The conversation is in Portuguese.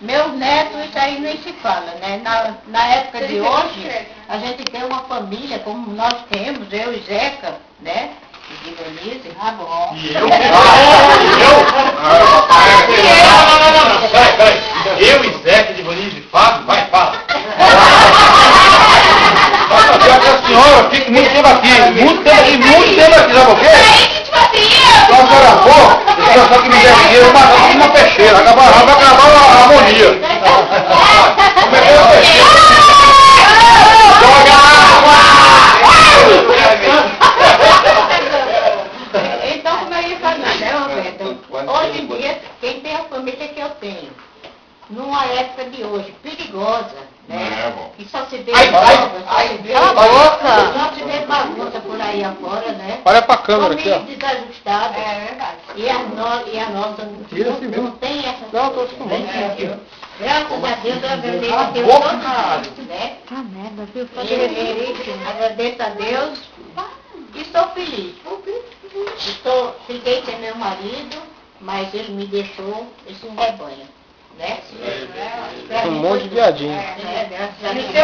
Meus netos, isso aí nem se fala, né? Na época de hoje, a gente tem uma família como nós temos, eu e Zeca, né? E Divanise. Ah, bom. E eu? Eu e Zeca, Divanise, Fábio, vai, fala. Pior que a senhora fica muito tempo aqui, muito tempo aqui, sabe o quê? Só a senhora for, só que me der dinheiro, matar uma peixeira, vai acabar a harmonia. Como é que é a peixeira? Joga água! Então, como eu ia falando, né, Roberto? Hoje em dia, quem tem a família que eu tenho, numa época de hoje, perigosa, né? Que só se vê só se vê bagunça por aí afora, né? Olha pra câmera aqui, ó. Desajustada. É verdade. E a nossa não tem essa. Não, tô acostumado. Graças a Deus, eu agradeço a Deus todos os dias, né? Agradeço a Deus e estou feliz. Fiquei sem meu marido, mas ele me deixou esse rebanho, né? Um monte de viadinho. Graças a Deus.